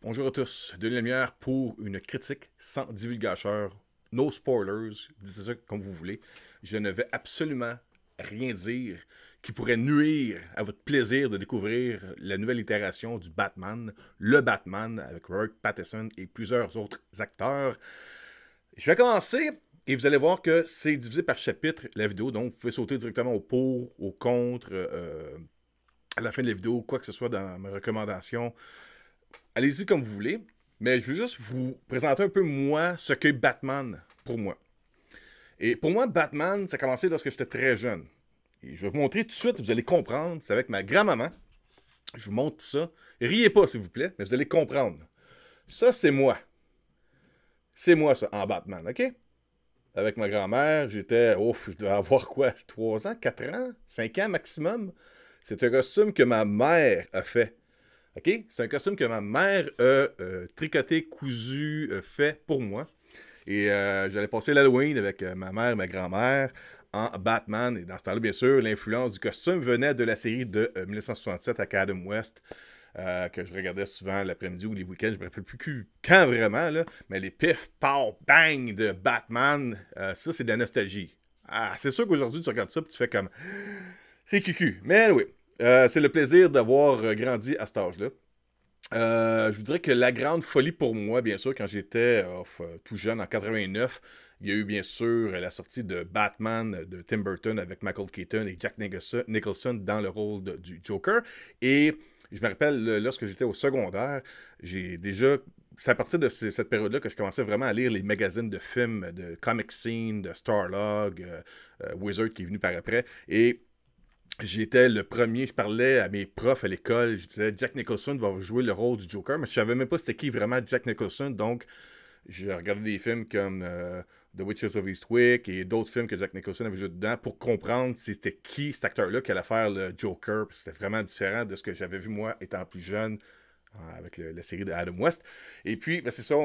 Bonjour à tous, Denis Lemierre pour une critique sans divulgateur, no spoilers, dites ça comme vous voulez. Je ne vais absolument rien dire qui pourrait nuire à votre plaisir de découvrir la nouvelle itération du Batman, le Batman, avec Robert Pattinson et plusieurs autres acteurs. Je vais commencer et vous allez voir que c'est divisé par chapitre la vidéo, donc vous pouvez sauter directement au pour, au contre, à la fin de la vidéo, quoi que ce soit dans mes recommandations. Allez-y comme vous voulez, mais je veux juste vous présenter un peu moi, ce qu'est Batman pour moi. Et pour moi, Batman, ça a commencé lorsque j'étais très jeune. Et je vais vous montrer tout de suite, vous allez comprendre, c'est avec ma grand-maman. Je vous montre ça. Riez pas, s'il vous plaît, mais vous allez comprendre. Ça, c'est moi. C'est moi, ça, en Batman, OK? Avec ma grand-mère, j'étais, ouf, je devais avoir quoi, 3 ans, 4 ans, 5 ans maximum. C'est un costume que ma mère a fait. OK? C'est un costume que ma mère a tricoté, cousu, fait pour moi. Et j'allais passer l'Halloween avec ma mère et ma grand-mère en Batman. Et dans ce temps-là, bien sûr, l'influence du costume venait de la série de 1967 avec Adam West, que je regardais souvent l'après-midi ou les week-ends. Je ne me rappelle plus quand vraiment, là. Mais les pif, pow, bang de Batman, ça, c'est de la nostalgie. Ah, c'est sûr qu'aujourd'hui, tu regardes ça et tu fais comme... C'est cucu. Mais oui, c'est le plaisir d'avoir grandi à cet âge-là. Je vous dirais que la grande folie pour moi, bien sûr, quand j'étais tout jeune, en 89, il y a eu bien sûr la sortie de Batman de Tim Burton avec Michael Keaton et Jack Nicholson dans le rôle du Joker. Et je me rappelle, lorsque j'étais au secondaire, j'ai déjà... C'est à partir de cette période-là que je commençais vraiment à lire les magazines de films, de Comic Scene, de Starlog, Wizard qui est venu par après. Et j'étais le premier, je parlais à mes profs à l'école, je disais Jack Nicholson va jouer le rôle du Joker, mais je savais même pas c'était qui vraiment Jack Nicholson, donc j'ai regardé des films comme The Witches of Eastwick et d'autres films que Jack Nicholson avait joué dedans pour comprendre c'était qui cet acteur-là qui allait faire le Joker, c'était vraiment différent de ce que j'avais vu moi étant plus jeune avec la série de Adam West. Et puis, ben, c'est ça,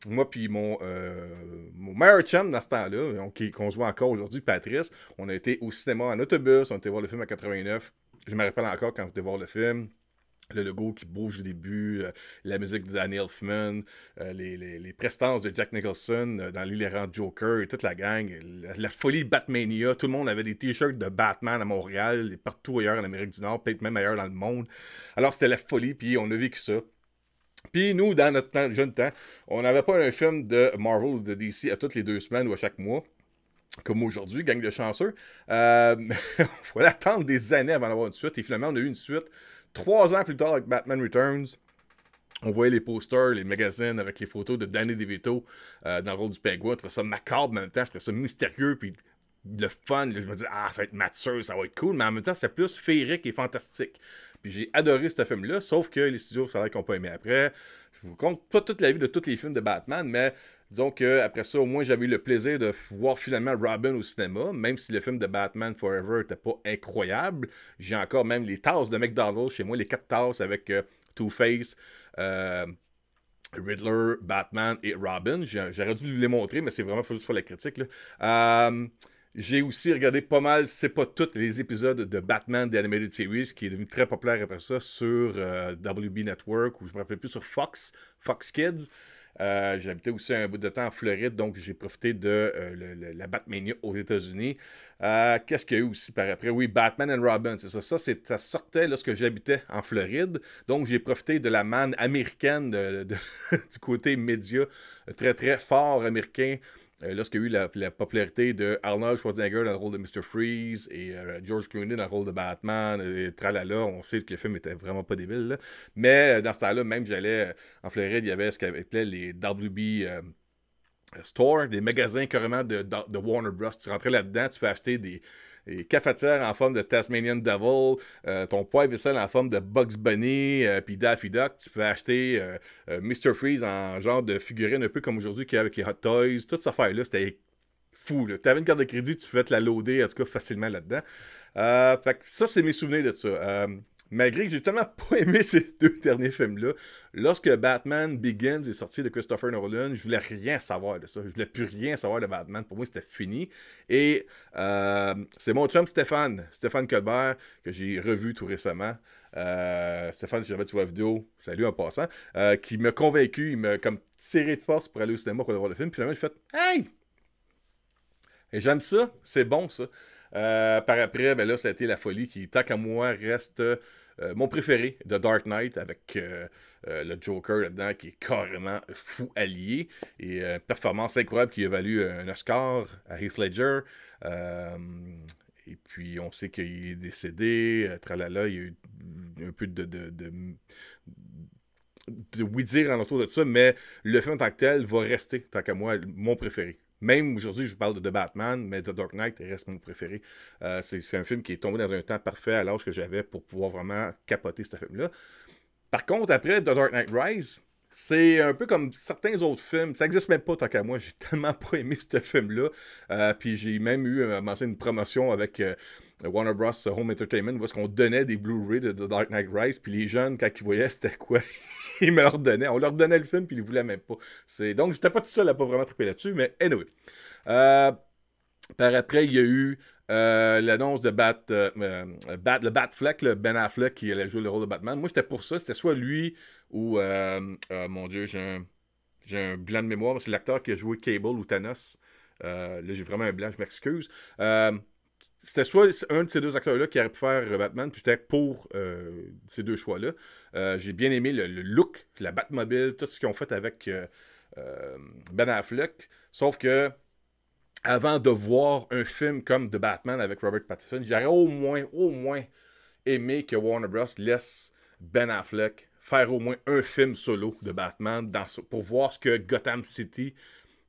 moi puis mon meilleur chum dans ce temps-là, qu'on joue encore aujourd'hui, Patrice, on a été au cinéma en autobus, on a été voir le film à 89. Je me rappelle encore quand on était voir le film. Le logo qui bouge au début, la musique de Danny Elfman, les prestances de Jack Nicholson dans l'hilarant Joker et toute la gang, la folie Batmania, tout le monde avait des t-shirts de Batman à Montréal et partout ailleurs en Amérique du Nord, peut-être même ailleurs dans le monde. Alors c'était la folie, puis on a vécu ça. Puis nous, dans notre jeune temps, on n'avait pas un film de Marvel ou de DC à toutes les 2 semaines ou à chaque mois comme aujourd'hui, gang de chanceux. Il fallait attendre des années avant d'avoir une suite. Et finalement, on a eu une suite 3 ans plus tard avec Batman Returns. On voyait les posters, les magazines avec les photos de Danny DeVito dans le rôle du pingouin. Je trouvais ça macabre, mais en même temps, je trouvais ça mystérieux, puis le fun. Là, je me disais, ah, ça va être mature, ça va être cool, mais en même temps, c'était plus féerique et fantastique. Puis j'ai adoré ce film-là, sauf que les studios, ça a l'air qu'on n'a pas aimé après. Je vous compte pas toute la vie de tous les films de Batman, mais disons qu'après ça, au moins, j'avais eu le plaisir de voir finalement Robin au cinéma, même si le film de Batman Forever n'était pas incroyable. J'ai encore même les tasses de McDonald's chez moi, les 4 tasses avec Two-Face, euh, Riddler, Batman et Robin. J'aurais dû les montrer, mais c'est vraiment juste pour la critique. Là. J'ai aussi regardé pas mal, c'est pas tous les épisodes de Batman The Animated Series, qui est devenu très populaire après ça sur WB Network, ou je me rappelle plus, sur Fox Kids. J'habitais aussi un bout de temps en Floride, donc j'ai profité de la Batmania aux États-Unis. Qu'est-ce qu'il y a eu aussi par après? Oui, Batman and Robin, c'est ça. Ça sortait lorsque j'habitais en Floride, donc j'ai profité de la manne américaine du côté média très très fort américain. Lorsqu'il y a eu la popularité de Arnold Schwarzenegger dans le rôle de Mr. Freeze et George Clooney dans le rôle de Batman, et tralala, on sait que le film était vraiment pas débile. Là. Mais dans ce temps-là, même j'allais en Floride, il y avait ce qu'on appelait les WB Store, des magasins carrément de Warner Bros. Tu rentrais là-dedans, tu peux acheter des cafetières en forme de Tasmanian Devil, ton poêle vaisselle en forme de Bugs Bunny, puis Daffy Duck. Tu peux acheter Mr. Freeze en genre de figurine, un peu comme aujourd'hui qu'il y a avec les Hot Toys. Toute cette affaire-là, c'était fou. Tu avais une carte de crédit, tu pouvais te la loader, en tout cas, facilement là-dedans. Fait que ça, c'est mes souvenirs de ça. malgré que j'ai tellement pas aimé ces deux derniers films-là, lorsque Batman Begins est sorti de Christopher Nolan, je voulais rien savoir de ça. Je voulais plus rien savoir de Batman. Pour moi, c'était fini. Et c'est mon chum Stéphane Colbert, que j'ai revu tout récemment. Stéphane, si jamais tu vois la vidéo, salut en passant, qui m'a convaincu, il m'a comme tiré de force pour aller au cinéma pour aller voir le film. Puis finalement, j'ai fait « Hey! » Et j'aime ça, c'est bon ça. Par après, ben là, ça a été la folie qui, tant qu'à moi, reste mon préféré de Dark Knight avec le Joker là-dedans qui est carrément fou allié. Et performance incroyable qui a valu un Oscar à Heath Ledger. Et puis, on sait qu'il est décédé. Tralala, il y a eu un peu de oui-dire en autour de ça, mais le film en tant que tel va rester, tant qu'à moi, mon préféré. Même aujourd'hui, je vous parle de Batman, mais The Dark Knight reste mon préféré. C'est un film qui est tombé dans un temps parfait à l'âge que j'avais pour pouvoir vraiment capoter ce film-là. Par contre, après The Dark Knight Rise, c'est un peu comme certains autres films. Ça n'existe même pas tant qu'à moi. J'ai tellement pas aimé ce film-là. Puis j'ai même eu une promotion avec Warner Bros. Home Entertainment où est-ce qu'on donnait des Blu-ray de The Dark Knight Rise. Puis les jeunes, quand ils voyaient c'était quoi, ils me leur donnaient. On leur donnait le film puis ils ne voulaient même pas. Donc j'étais pas tout seul à pas vraiment triper là-dessus. Mais anyway. Par après, il y a eu l'annonce de le Batfleck, le Ben Affleck qui allait jouer le rôle de Batman. Moi, j'étais pour ça. C'était soit lui ou, mon Dieu, j'ai un blanc de mémoire. C'est l'acteur qui a joué Cable ou Thanos. Là, j'ai vraiment un blanc, je m'excuse. C'était soit un de ces deux acteurs-là qui aurait pu faire Batman, puis j'étais pour ces deux choix-là. J'ai bien aimé le look, la Batmobile, tout ce qu'ils ont fait avec Ben Affleck. Sauf que avant de voir un film comme The Batman avec Robert Pattinson, j'aurais au moins aimé que Warner Bros. Laisse Ben Affleck faire au moins un film solo de Batman pour voir ce que Gotham City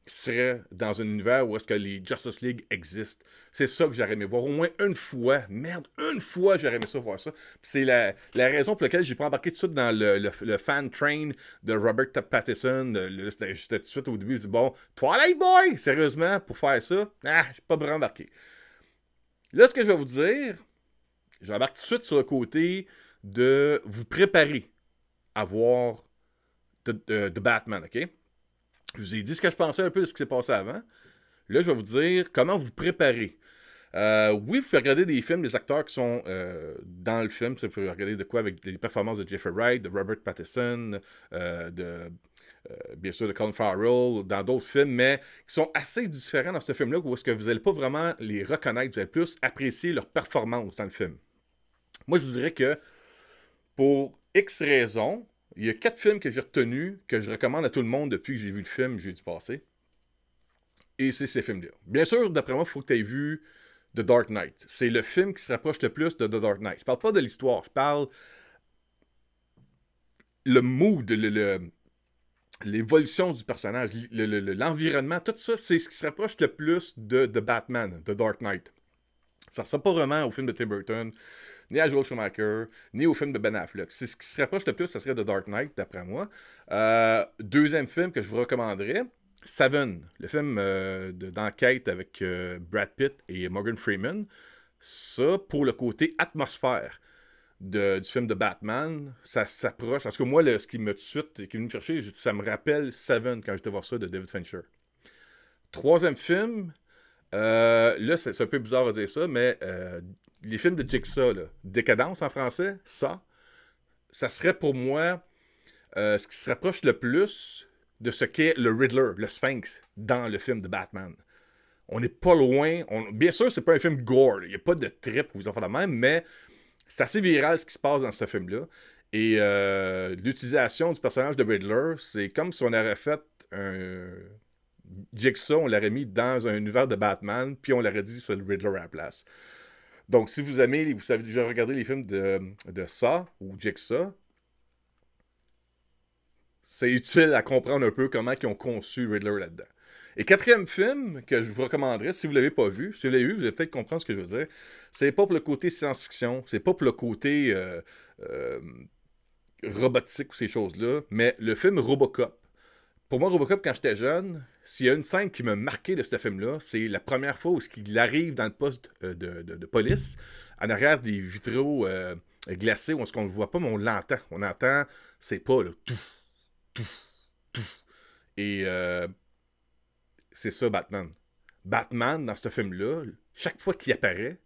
serait dans un univers où est-ce que les Justice League existent. C'est ça que j'aurais aimé voir. Au moins une fois. Merde, une fois, j'aurais aimé ça voir ça. Puis c'est la raison pour laquelle j'ai pas embarqué tout de suite dans le fan train de Robert Pattinson. J'étais tout de suite au début, je dis bon, Twilight Boy, sérieusement, pour faire ça, j'ai pas vraiment embarqué. Là, ce que je vais vous dire, j'embarque tout de suite sur le côté de vous préparer à voir de Batman, ok? Je vous ai dit ce que je pensais un peu de ce qui s'est passé avant. Là, je vais vous dire comment vous préparer. Oui, vous pouvez regarder des films, des acteurs qui sont dans le film. Vous pouvez regarder de quoi avec les performances de Jeffrey Wright, de Robert Pattinson, bien sûr de Colin Farrell, dans d'autres films, mais qui sont assez différents dans ce film-là, où est-ce que vous n'allez pas vraiment les reconnaître, vous allez plus apprécier leur performance dans le film. Moi, je vous dirais que pour X raisons, il y a 4 films que j'ai retenus, que je recommande à tout le monde depuis que j'ai vu le film jeudi passé. Et c'est ces films-là. Bien sûr, d'après moi, il faut que tu aies vu The Dark Knight. C'est le film qui se rapproche le plus de The Dark Knight. Je parle pas de l'histoire, je parle le mood, l'évolution du personnage, l'environnement, tout ça, c'est ce qui se rapproche le plus de Batman, de Dark Knight. Ça ne ressemble pas vraiment au film de Tim Burton, ni à Joel Schumacher, ni au film de Ben Affleck. C'est ce qui se rapproche le plus, ça serait de Dark Knight, d'après moi. Deuxième film que je vous recommanderais, Seven, le film d'enquête avec Brad Pitt et Morgan Freeman. Ça, pour le côté atmosphère du film de Batman, ça s'approche. Parce que moi, ce qui m'a tout de suite, qui est venu me chercher, ça me rappelle Seven quand j'étais voir ça de David Fincher. Troisième film, là, c'est un peu bizarre de dire ça, mais les films de Jigsaw, là, Décadence en français, ça serait pour moi ce qui se rapproche le plus de ce qu'est le Riddler, le Sphinx, dans le film de Batman. On n'est pas loin. Bien sûr, c'est pas un film gore. Il n'y a pas de trip ou des enfants de même, mais c'est assez viral ce qui se passe dans ce film-là. Et l'utilisation du personnage de Riddler, c'est comme si on aurait fait un Jigsaw, on l'aurait mis dans un univers de Batman, puis on l'aurait dit c'est le Riddler à la place. Donc, si vous aimez, vous avez déjà regardé les films de Saw ou Jigsaw, c'est utile à comprendre un peu comment ils ont conçu Riddler là-dedans. Et quatrième film que je vous recommanderais, si vous ne l'avez pas vu, si vous l'avez vu, vous allez peut-être comprendre ce que je veux dire. C'est pas pour le côté science-fiction, c'est pas pour le côté robotique ou ces choses-là, mais le film Robocop. Pour moi, Robocop, quand j'étais jeune, s'il y a une scène qui m'a marqué de ce film-là, c'est la première fois où il arrive dans le poste de police, en arrière des vitraux glacé, où est-ce qu'on ne le voit pas, mais on l'entend. On entend ses pas, là. Et c'est ça, Batman. Batman, dans ce film-là, chaque fois qu'il apparaît,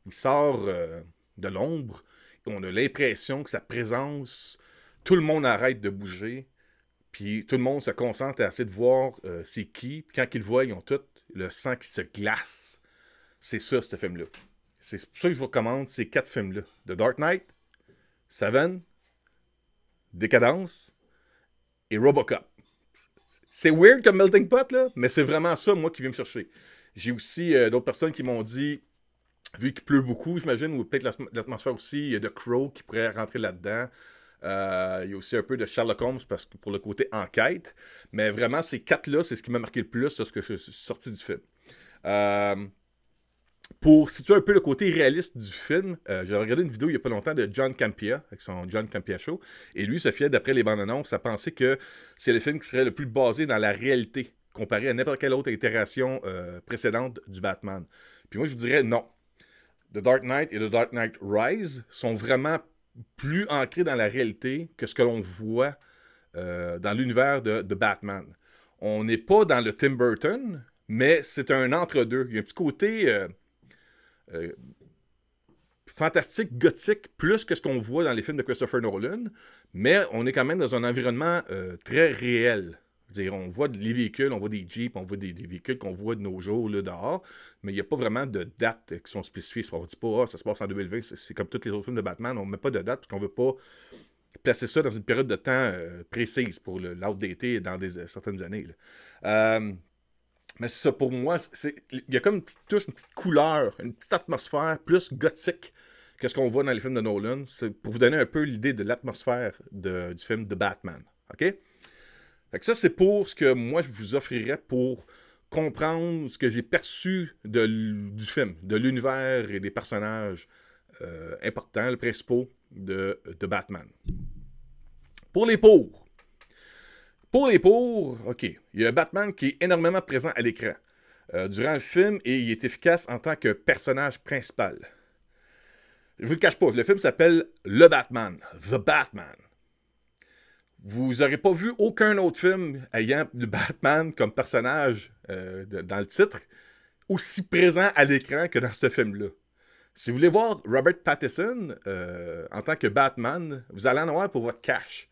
il sort de l'ombre, on a l'impression que sa présence, tout le monde arrête de bouger, puis tout le monde se concentre à essayer de voir c'est qui, puis quand ils le voient, ils ont tout le sang qui se glace. C'est ça, ce film-là. C'est pour ça que je vous recommande ces 4 films-là. The Dark Knight, Seven, Décadence et Robocop. C'est weird comme melting pot, là, mais c'est vraiment ça, moi, qui vient me chercher. J'ai aussi d'autres personnes qui m'ont dit, vu qu'il pleut beaucoup, j'imagine, ou peut-être l'atmosphère aussi, il y a The Crow qui pourrait rentrer là-dedans. Il y a aussi un peu de Sherlock Holmes parce que pour le côté enquête. Mais vraiment, ces 4-là, c'est ce qui m'a marqué le plus lorsque je suis sorti du film. Pour situer un peu le côté réaliste du film, j'ai regardé une vidéo il n'y a pas longtemps de John Campea, avec son John Campea Show, et lui se fiait, d'après les bandes annonces, à penser que c'est le film qui serait le plus basé dans la réalité, comparé à n'importe quelle autre itération précédente du Batman. Puis moi, je vous dirais non. The Dark Knight et The Dark Knight Rise sont vraiment plus ancrés dans la réalité que ce que l'on voit dans l'univers de Batman. On n'est pas dans le Tim Burton, mais c'est un entre-deux. Il y a un petit côté fantastique, gothique, plus que ce qu'on voit dans les films de Christopher Nolan, mais on est quand même dans un environnement très réel. C'est-à-dire, on voit les véhicules, on voit des Jeeps, on voit des véhicules qu'on voit de nos jours là, dehors, mais il n'y a pas vraiment de dates qui sont spécifiées. On ne dit pas, ça se passe en 2020, c'est comme tous les autres films de Batman, on ne met pas de date parce qu'on ne veut pas placer ça dans une période de temps précise pour l'outdater dans certaines années. Mais c'est ça, pour moi, il y a comme une petite touche, une petite couleur, une petite atmosphère plus gothique que ce qu'on voit dans les films de Nolan. C'est pour vous donner un peu l'idée de l'atmosphère du film de Batman. OK? Fait que ça, c'est pour ce que moi, je vous offrirais pour comprendre ce que j'ai perçu du film, de l'univers et des personnages importants, les principaux de Batman. Pour les pour. Pour les pour, OK, il y a Batman qui est énormément présent à l'écran durant le film et il est efficace en tant que personnage principal. Je vous le cache pas, le film s'appelle Le Batman, The Batman. Vous n'aurez pas vu aucun autre film ayant le Batman comme personnage dans le titre aussi présent à l'écran que dans ce film-là. Si vous voulez voir Robert Pattinson en tant que Batman, vous allez en avoir pour votre cash.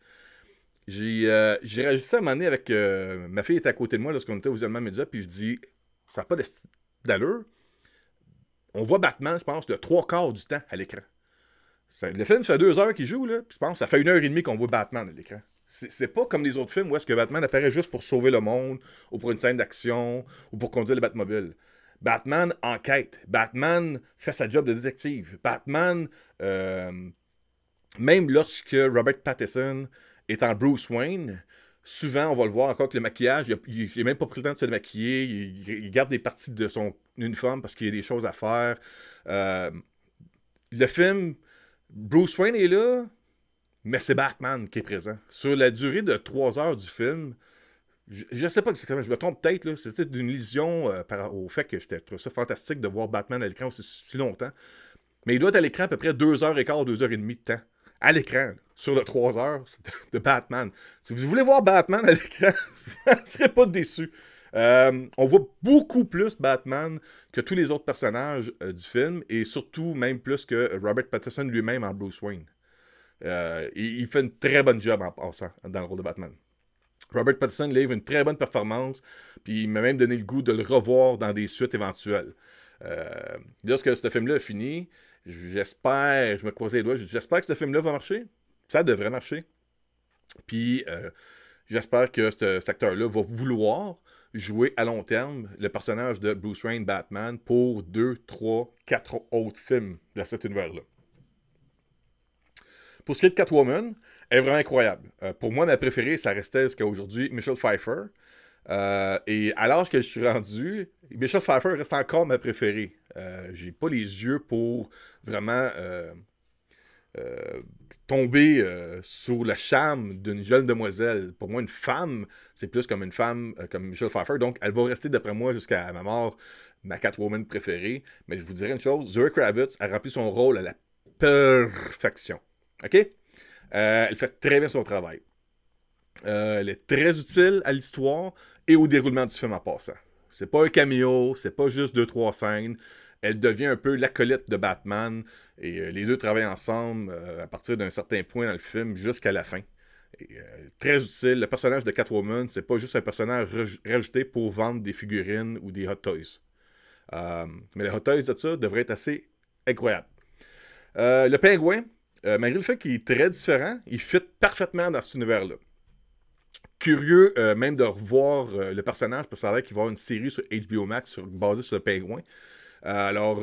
J'ai réagi ça à un moment donné avec... ma fille était à côté de moi lorsqu'on était aux Allemands Média, puis je dis, ça n'a pas d'allure. On voit Batman, je pense, le 3/4 du temps à l'écran. Le film, ça fait 2 heures qu'il joue, là, puis je pense, ça fait 1h30 qu'on voit Batman à l'écran. C'est pas comme les autres films où est-ce que Batman apparaît juste pour sauver le monde, ou pour une scène d'action, ou pour conduire le Batmobile. Batman enquête. Batman fait sa job de détective. Batman, même lorsque Robert Pattinson est en Bruce Wayne, souvent, on va le voir encore que le maquillage, il n'a même pas pris le temps de se maquiller, il garde des parties de son uniforme parce qu'il y a des choses à faire. Le film, Bruce Wayne est là, mais c'est Batman qui est présent. Sur la durée de 3 heures du film, je ne sais pas exactement, je me trompe peut-être, là, c'est peut-être une illusion au fait que je trouve ça fantastique de voir Batman à l'écran aussi si longtemps. Mais il doit être à l'écran à peu près 2h15, 2h30 de temps. À l'écran, sur le 3 heures de Batman. Si vous voulez voir Batman à l'écran, vous ne serez pas déçus. On voit beaucoup plus Batman que tous les autres personnages du film, et surtout même plus que Robert Pattinson lui-même en Bruce Wayne. Il fait une très bonne job en passant dans le rôle de Batman. Robert Pattinson livre une très bonne performance, puis il m'a même donné le goût de le revoir dans des suites éventuelles. Lorsque ce film-là a fini, j'espère, je me croisais les doigts, j'espère que ce film-là va marcher. Ça devrait marcher. Puis j'espère que cet acteur-là va vouloir jouer à long terme le personnage de Bruce Wayne Batman pour 2, 3, 4 autres films de cet univers-là. Pour ce qui est de Catwoman, elle est vraiment incroyable. Pour moi, ma préférée, ça restait jusqu'à aujourd'hui Michelle Pfeiffer. Et à l'âge que je suis rendu, Michelle Pfeiffer reste encore ma préférée. J'ai pas les yeux pour vraiment tomber sur le charme d'une jeune demoiselle. Pour moi, une femme, c'est plus comme une femme comme Michelle Pfeiffer. Donc, elle va rester, d'après moi, jusqu'à ma mort, ma Catwoman préférée. Mais je vous dirais une chose, Zoe Kravitz a rempli son rôle perfection. OK? Elle fait très bien son travail. Elle est très utile à l'histoire et au déroulement du film en passant. C'est pas un cameo, c'est pas juste 2-3 scènes. Elle devient un peu l'acolyte de Batman et les deux travaillent ensemble à partir d'un certain point dans le film jusqu'à la fin. Et, très utile. Le personnage de Catwoman, c'est pas juste un personnage rajouté pour vendre des figurines ou des Hot Toys. Mais les Hot Toys de ça devraient être assez incroyables. Le pingouin, malgré le fait qu'il est très différent, il fit parfaitement dans cet univers-là. Curieux même de revoir le personnage, parce que ça a l'air qu'il va y avoir une série sur HBO Max basée sur le pingouin. Alors,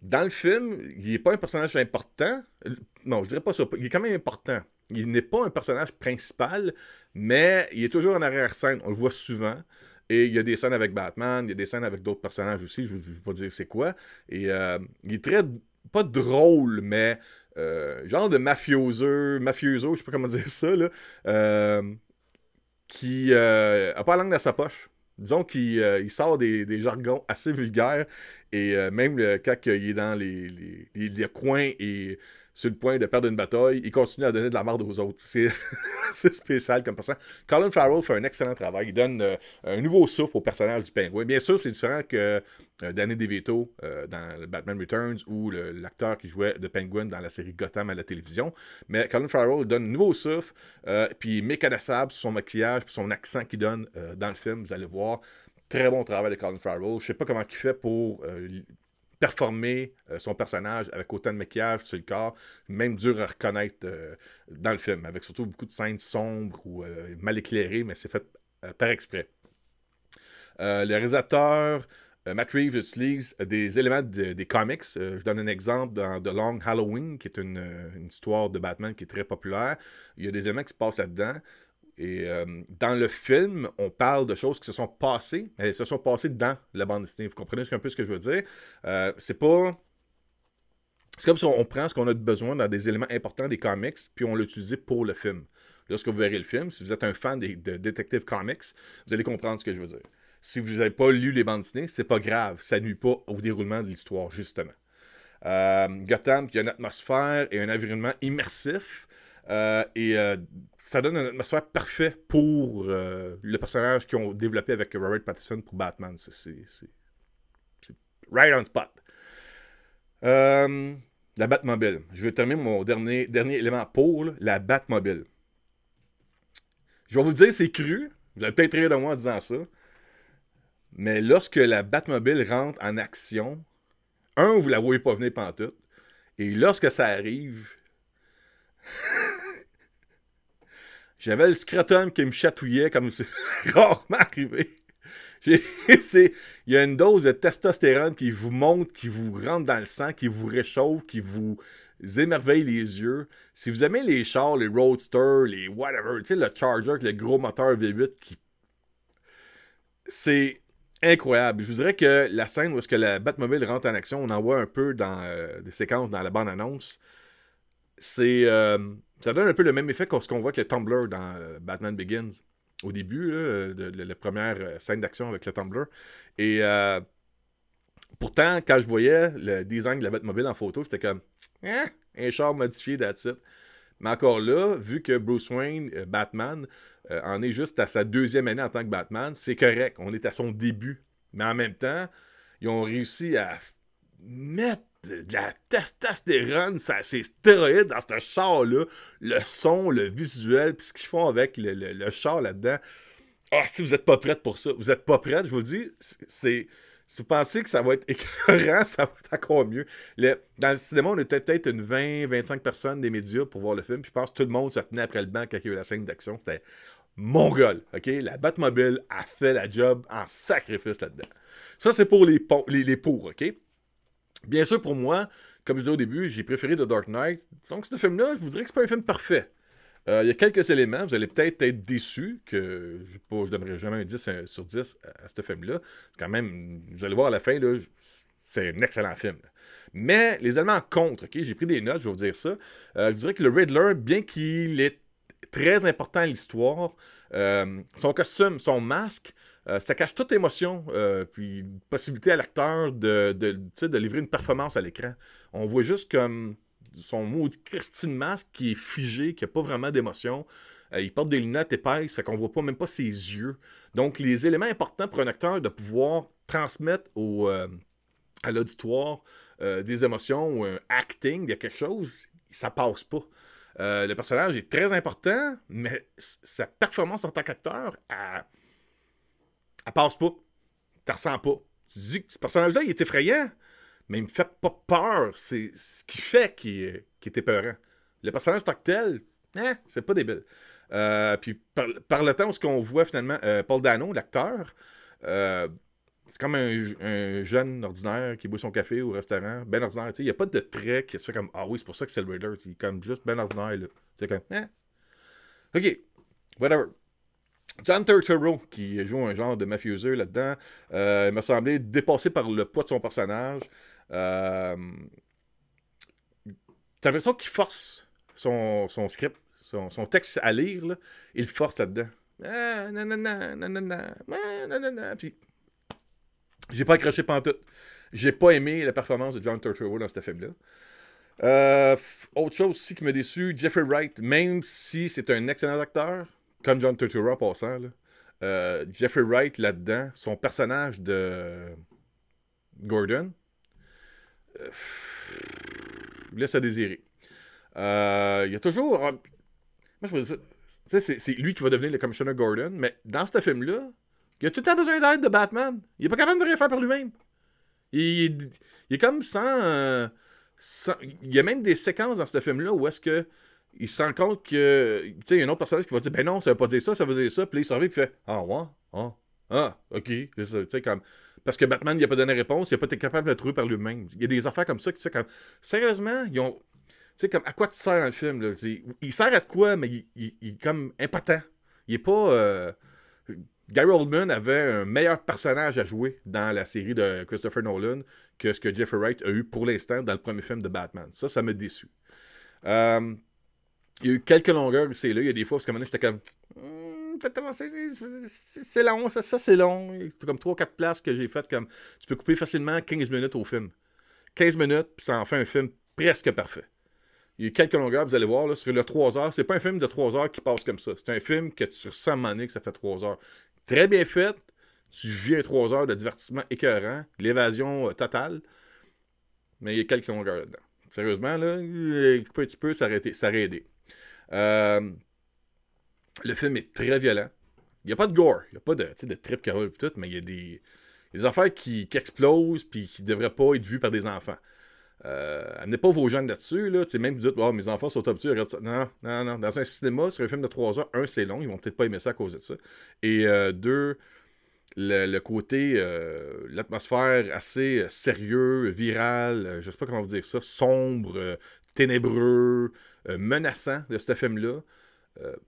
dans le film, il n'est pas un personnage important. Non, je dirais pas ça. Il est quand même important. Il n'est pas un personnage principal, mais il est toujours en arrière-scène. On le voit souvent. Et il y a des scènes avec Batman, il y a des scènes avec d'autres personnages aussi. Je ne vais pas dire c'est quoi. Et il est très, pas drôle, mais genre de mafioso, je sais pas comment dire ça, là, qui a pas la langue dans sa poche. Disons qu'il sort des jargons assez vulgaires et même quand il est dans les coins et sur le point de perdre une bataille, il continue à donner de la merde aux autres. C'est spécial comme personne. Colin Farrell fait un excellent travail. Il donne un nouveau souffle au personnage du pingouin. Bien sûr, c'est différent que Danny DeVito dans Batman Returns ou l'acteur qui jouait de Penguin dans la série Gotham à la télévision. Mais Colin Farrell donne un nouveau souffle, puis méconnaissable sur son maquillage, puis son accent qu'il donne dans le film. Vous allez voir. Très bon travail de Colin Farrell. Je sais pas comment il fait pour performer son personnage avec autant de maquillage sur le corps, même dur à reconnaître dans le film, avec surtout beaucoup de scènes sombres ou mal éclairées, mais c'est fait par exprès. Le réalisateur Matt Reeves utilise des éléments des comics. Je donne un exemple dans The Long Halloween, qui est une histoire de Batman qui est très populaire. Il y a des éléments qui se passent là-dedans. Et dans le film, on parle de choses qui se sont passées, mais elles se sont passées dans la bande dessinée. Vous comprenez un peu ce que je veux dire? C'est pas... C'est comme si on prend ce qu'on a besoin dans des éléments importants des comics, puis on l'utilise pour le film. Lorsque vous verrez le film, si vous êtes un fan de Detective Comics, vous allez comprendre ce que je veux dire. Si vous n'avez pas lu les bandes dessinées, c'est pas grave. Ça nuit pas au déroulement de l'histoire, justement. Gotham, qui a une atmosphère et un environnement immersif. Ça donne une atmosphère parfaite pour le personnage qu'ils ont développé avec Robert Pattinson pour Batman. C'est right on spot. La Batmobile. Je vais terminer mon dernier élément pour la Batmobile. Je vais vous dire, c'est cru. Vous allez peut-être rire de moi en disant ça. Mais lorsque la Batmobile rentre en action, vous la voyez pas venir pantoute. Et lorsque ça arrive... J'avais le scrotum qui me chatouillait comme c'est rarement arrivé. Il y a une dose de testostérone qui vous monte, qui vous rentre dans le sang, qui vous réchauffe, qui vous émerveille les yeux. Si vous aimez les chars, les roadsters, les whatever, tu sais, le Charger avec le gros moteur V8, c'est incroyable. Je vous dirais que la scène où est-ce que la Batmobile rentre en action, on en voit un peu dans des séquences dans la bande-annonce. Ça donne un peu le même effet que ce qu'on voit avec le Tumbler dans Batman Begins. Au début, là, de la première scène d'action avec le Tumbler. Et pourtant, quand je voyais le design de la Batmobile en photo, j'étais comme un char modifié, that's it. Mais encore là, vu que Bruce Wayne, Batman, en est juste à sa deuxième année en tant que Batman, c'est correct. On est à son début. Mais en même temps, ils ont réussi à mettre de la testostérone, c'est stéroïde dans ce char-là. Le son, le visuel, puis ce qu'ils font avec le char là-dedans. Ah, si vous n'êtes pas prête pour ça, vous n'êtes pas prête, je vous le dis, si vous pensez que ça va être écœurant, ça va être encore mieux. Dans le cinéma, on était peut-être une 20-25 personnes des médias pour voir le film. Je pense que tout le monde se tenait après le banc quand il y a eu la scène d'action. C'était mongol, OK? La Batmobile a fait la job en sacrifice là-dedans. Ça, c'est pour les pour, OK? Bien sûr, pour moi, comme je disais au début, j'ai préféré The Dark Knight. Donc, ce film-là, je vous dirais que c'est pas un film parfait. Il y a quelques éléments, vous allez peut-être être déçus, que je ne donnerai jamais un 10 sur 10 à ce film-là. C'est quand même, vous allez voir à la fin, là, c'est un excellent film. Là. Mais les éléments contre, OK, j'ai pris des notes, je vais vous dire ça. Je dirais que le Riddler, bien qu'il est très important à l'histoire, son costume, son masque, Ça cache toute émotion, puis possibilité à l'acteur de livrer une performance à l'écran. On voit juste comme son maudit Christine masque qui est figé, qui n'a pas vraiment d'émotion. Il porte des lunettes épaisses, fait qu'on voit pas même pas ses yeux. Donc, les éléments importants pour un acteur de pouvoir transmettre à l'auditoire des émotions ou un acting de quelque chose, ça passe pas. Le personnage est très important, mais sa performance en tant qu'acteur, elle passe pas. Tu ressens pas. Tu te dis que ce personnage-là, il est effrayant, mais il me fait pas peur. C'est ce qui fait qu'il est épeurant. Le personnage en tant que tel, c'est pas débile. Puis par le temps où on voit finalement Paul Dano, l'acteur, c'est comme un jeune ordinaire qui boit son café au restaurant, ben ordinaire. Il n'y a pas de trait qui se fait comme ah oui, c'est pour ça que c'est le Riddler. Il est comme juste ben ordinaire. Là. C'est comme ok, whatever. John Turturro, qui joue un genre de mafieux là-dedans, il m'a semblé dépassé par le poids de son personnage. T'as l'impression qu'il force son script, son texte à lire, là, il force là-dedans. Puis, j'ai pas accroché pantoute. J'ai pas aimé la performance de John Turturro dans ce film-là. Autre chose aussi qui m'a déçu, Jeffrey Wright, même si c'est un excellent acteur, comme John Turturro en passant, là, Jeffrey Wright là-dedans, son personnage de Gordon, laisse à désirer. Il y a toujours... moi, je me dis ça, c'est lui qui va devenir le commissionnaire Gordon, mais dans ce film-là, il a tout le temps besoin d'aide de Batman. Il est pas capable de rien faire par lui-même. Il est comme sans... Il y a même des séquences dans ce film-là où est-ce que il se rend compte que... Tu sais, il y a un autre personnage qui va dire « Ben non, ça veut pas dire ça, ça veut dire ça. » Puis là, il s'en va et il fait « Ah, ouais? Ok. » Tu sais, comme... Parce que Batman, il a pas donné réponse, il a pas été capable de le trouver par lui-même. Il y a des affaires comme ça qui, tu sais, comme... Sérieusement, ils ont... Tu sais, comme, à quoi tu sers dans le film, là? Il sert à quoi, mais il est comme impotent. Il est pas... Gary Oldman avait un meilleur personnage à jouer dans la série de Christopher Nolan que ce que Jeffrey Wright a eu pour l'instant dans le premier film de Batman. Ça m'a déçu. Il y a eu quelques longueurs ici et là. Il y a des fois, parce qu'à un moment donné, j'étais comme... c'est long, ça c'est long. Il y a comme 3-4 places que j'ai faites comme... Tu peux couper facilement 15 minutes au film. 15 minutes, puis ça en fait un film presque parfait. Il y a eu quelques longueurs, vous allez voir, là, sur le 3 heures. C'est pas un film de 3 heures qui passe comme ça. C'est un film que tu ressens à un moment donné que ça fait 3 heures. Très bien fait. Tu vis un 3 heures de divertissement écœurant. L'évasion totale. Mais il y a quelques longueurs là-dedans. Sérieusement, là, couper un petit peu, ça aurait aidé. Le film est très violent. Il n'y a pas de gore. Il n'y a pas de trip carole et tout, mais il y a des affaires qui explosent puis qui ne devraient pas être vues par des enfants. Amenez pas vos jeunes là-dessus. Là. Même vous dites, oh, mes enfants sont habitués, regarde ça. Non. Dans un cinéma, sur un film de 3 heures, c'est long. Ils vont peut-être pas aimer ça à cause de ça. Et 2, le côté, l'atmosphère assez sérieux, viral, je sais pas comment vous dire ça, sombre, ténébreux, menaçant de ce film-là.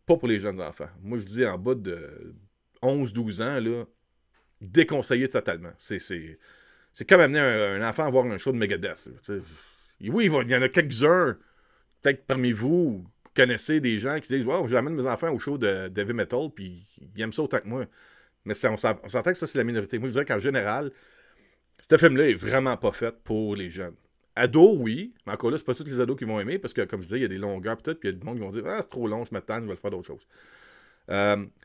Pas pour les jeunes enfants. Moi, je dis en bas de 11-12 ans, là, déconseillé totalement. C'est comme amener un enfant à voir un show de Megadeth. Oui, il y en a quelques-uns, peut-être parmi vous, vous connaissez des gens qui disent « Wow, j'amène mes enfants au show de heavy metal, puis ils aiment ça autant que moi. » Mais on s'entend que ça, c'est la minorité. Moi, je dirais qu'en général, ce film-là est vraiment pas fait pour les jeunes. Ados, oui, mais encore là, c'est pas tous les ados qui vont aimer, parce que, comme je disais, il y a des longueurs, puis il y a du monde qui vont dire « Ah, c'est trop long, je m'attends, je vais le faire d'autres choses. »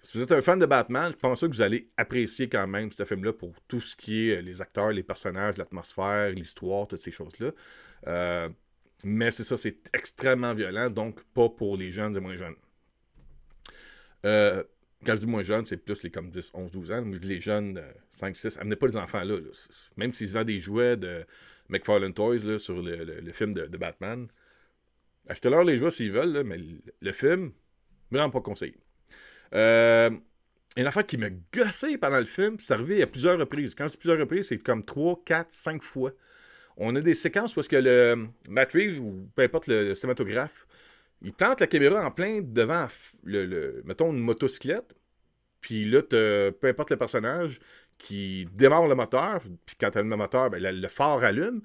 Si vous êtes un fan de Batman, je pense que vous allez apprécier quand même ce film-là pour tout ce qui est les acteurs, les personnages, l'atmosphère, l'histoire, toutes ces choses-là. Mais c'est ça, c'est extrêmement violent, donc pas pour les jeunes et moins jeunes. Quand je dis moins jeunes, c'est plus les comme 10, 11, 12 ans. Moi, je dis les jeunes 5, 6. Amenez pas les enfants là. Même s'ils se vendent des jouets de McFarlane Toys là, sur le film de Batman, achetez-leur les jouets s'ils veulent, là, mais le film, vraiment pas conseillé. Une affaire qui m'a gossé pendant le film, c'est arrivé à plusieurs reprises. Quand je dis plusieurs reprises, c'est comme 3, 4, 5 fois. On a des séquences où est-ce que le Matt Reeves, ou peu importe le cinématographe, il plante la caméra en plein devant, mettons, une motocyclette. Puis là, peu importe le personnage qui démarre le moteur. Puis quand t'as le moteur, ben, le phare allume.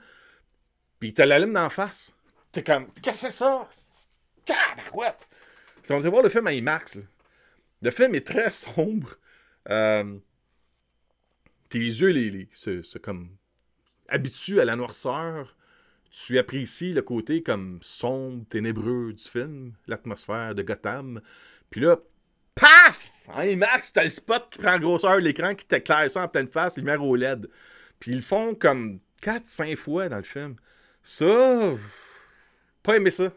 Puis t'as l'allume d'en face. T'es comme, qu'est-ce que c'est ça? Tabarouette! On va voir le film à IMAX. Là. Le film est très sombre. tes yeux se comme habituent à la noirceur. Tu apprécies le côté comme sombre, ténébreux du film, l'atmosphère de Gotham. Puis là, paf! En IMAX, t'as le spot qui prend grosseur de l'écran, qui t'éclaire ça en pleine face, lumière au LED. Puis ils le font comme 4-5 fois dans le film. Ça, pas aimé ça.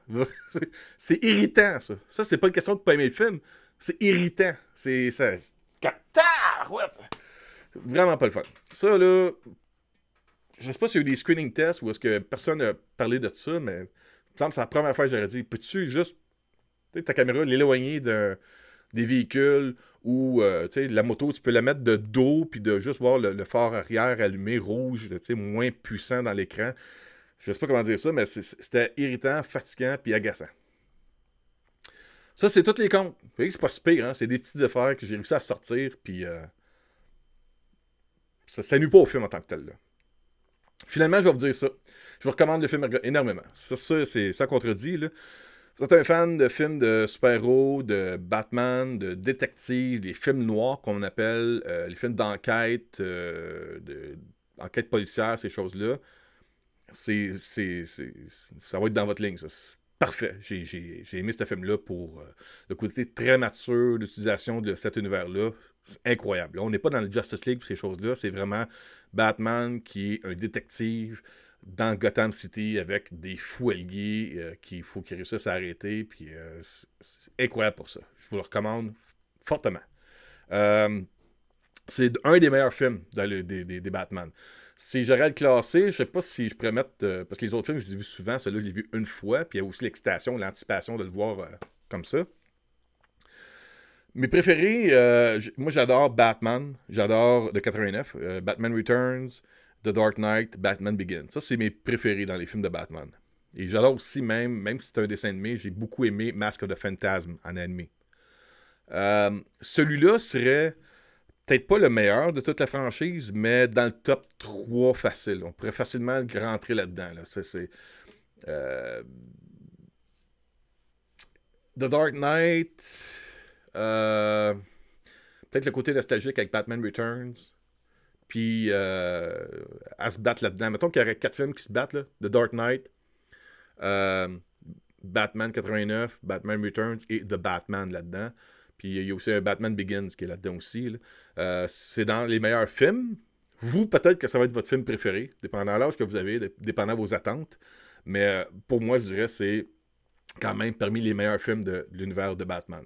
C'est irritant, ça. Ça, c'est pas une question de pas aimer le film. C'est irritant. C'est ça. Ouais. Vraiment pas le fun. Ça, là, je sais pas s'il y a eu des screening tests ou est-ce que personne n'a parlé de ça, mais il me semble que c'est la première fois que j'aurais dit, peux-tu juste, ta caméra, l'éloigner des véhicules ou la moto, tu peux la mettre de dos puis de juste voir le phare arrière allumé rouge, moins puissant dans l'écran. Je sais pas comment dire ça, mais c'était irritant, fatigant puis agaçant. Ça, c'est tous les comptes. Vous voyez que c'est pas si pire, hein? C'est des petites affaires que j'ai réussi à sortir, puis ça nuit pas au film en tant que tel. Là. Finalement, je vais vous dire ça. Je vous recommande le film énormément. Ça c'est ça contredit. Là. Vous êtes un fan de films de super-héros, de Batman, de détectives, des films noirs qu'on appelle, les films d'enquête, d'enquête policière, ces choses-là. Ça va être dans votre ligne, ça. C'est parfait. J'ai aimé ce film-là pour le côté très mature d'utilisation de cet univers-là. C'est incroyable. Là, on n'est pas dans le Justice League pour ces choses-là. C'est vraiment Batman qui est un détective dans Gotham City avec des fous alliés qu'il faut qu'ils réussissent à arrêter. Puis c'est incroyable pour ça. Je vous le recommande fortement. C'est un des meilleurs films des Batman. Si j'aurais à le classer, je sais pas si je pourrais mettre... parce que les autres films, je les ai vus souvent. Celui-là, je l'ai vu une fois. Puis il y a aussi l'excitation, l'anticipation de le voir comme ça. Mes préférés, moi j'adore Batman. J'adore de 89. Batman Returns, The Dark Knight, Batman Begins. Ça, c'est mes préférés dans les films de Batman. Et j'adore aussi, même si c'est un dessin animé, j'ai beaucoup aimé Mask of the Phantasm en animé. Celui-là serait... peut-être pas le meilleur de toute la franchise, mais dans le top 3 facile. On pourrait facilement rentrer là-dedans. Là. C'est The Dark Knight. Peut-être le côté nostalgique avec Batman Returns. Puis à se battre là-dedans. Mettons qu'il y aurait 4 films qui se battent. Là. The Dark Knight, Batman 89, Batman Returns et The Batman là-dedans. Puis il y a aussi un Batman Begins qui est là-dedans aussi. Là. C'est dans les meilleurs films. Vous, peut-être que ça va être votre film préféré, dépendant de l'âge que vous avez, dépendant de vos attentes. Mais pour moi, je dirais c'est quand même parmi les meilleurs films de l'univers de Batman.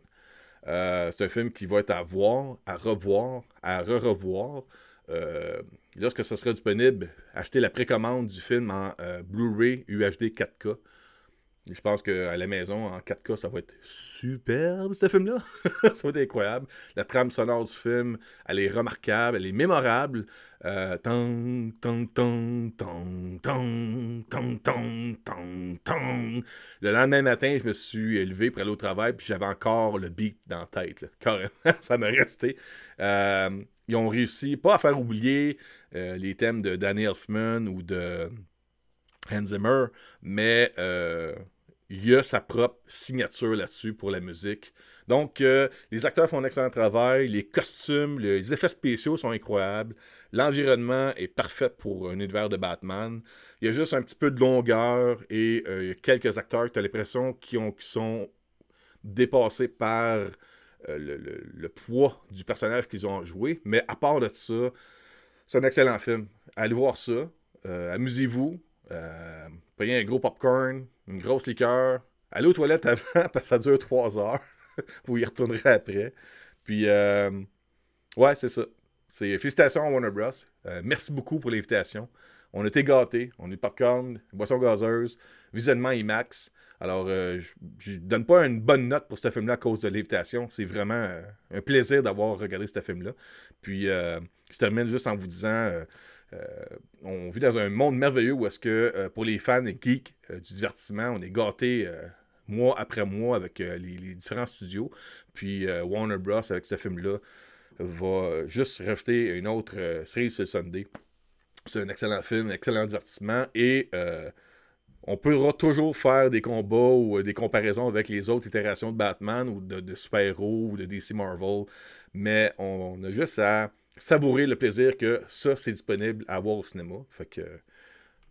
C'est un film qui va être à voir, à revoir, à re-revoir. Lorsque ce sera disponible, achetez la précommande du film en Blu-ray UHD 4K. Je pense qu'à la maison, en 4K, ça va être superbe, ce film-là. Ça va être incroyable. La trame sonore du film, elle est remarquable, elle est mémorable. Tong, tong, tong, tong, tong, tong, tong, tong, tong. Le lendemain matin, je me suis élevé pour aller au travail, puis j'avais encore le beat dans la tête. Là. Carrément, ça m'est resté. Ils ont réussi, pas à faire oublier les thèmes de Danny Elfman ou de Hans Zimmer, mais il y a sa propre signature là-dessus pour la musique. Donc, les acteurs font un excellent travail, les costumes, les effets spéciaux sont incroyables, l'environnement est parfait pour un univers de Batman. Il y a juste un petit peu de longueur et il y a quelques acteurs que tu as l'impression qui sont dépassés par le poids du personnage qu'ils ont joué. Mais à part de ça, c'est un excellent film. Allez voir ça, amusez-vous. Prenez un gros popcorn, une grosse liqueur, allez aux toilettes avant parce que ça dure 3 heures. Vous y retournerez après. Puis, ouais, c'est ça. Félicitations à Warner Bros. Merci beaucoup pour l'invitation. On a été gâtés. On a eu popcorn, boisson gazeuse, visionnement IMAX. Alors, je donne pas une bonne note pour ce film-là à cause de l'invitation. C'est vraiment un plaisir d'avoir regardé ce film-là. Puis, je termine juste en vous disant... on vit dans un monde merveilleux où est-ce que pour les fans et geeks du divertissement, on est gâtés mois après mois avec les différents studios. Puis Warner Bros. Avec ce film-là va juste rajouter une autre série sur Sunday. C'est un excellent film, un excellent divertissement et on pourra toujours faire des combats ou des comparaisons avec les autres itérations de Batman ou de super-héros ou de DC Marvel, mais on a juste à savourer le plaisir que ça, c'est disponible à voir au cinéma. Fait que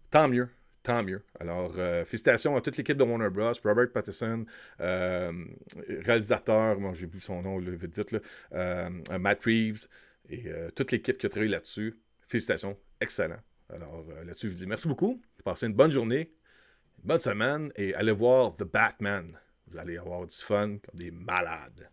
tant mieux. Tant mieux. Alors, félicitations à toute l'équipe de Warner Bros. Robert Pattinson, réalisateur, moi j'ai oublié son nom là, vite vite, là, Matt Reeves et toute l'équipe qui a travaillé là-dessus. Félicitations, excellent. Alors là-dessus, je vous dis merci beaucoup. Passez une bonne journée, une bonne semaine et allez voir The Batman. Vous allez avoir du fun comme des malades.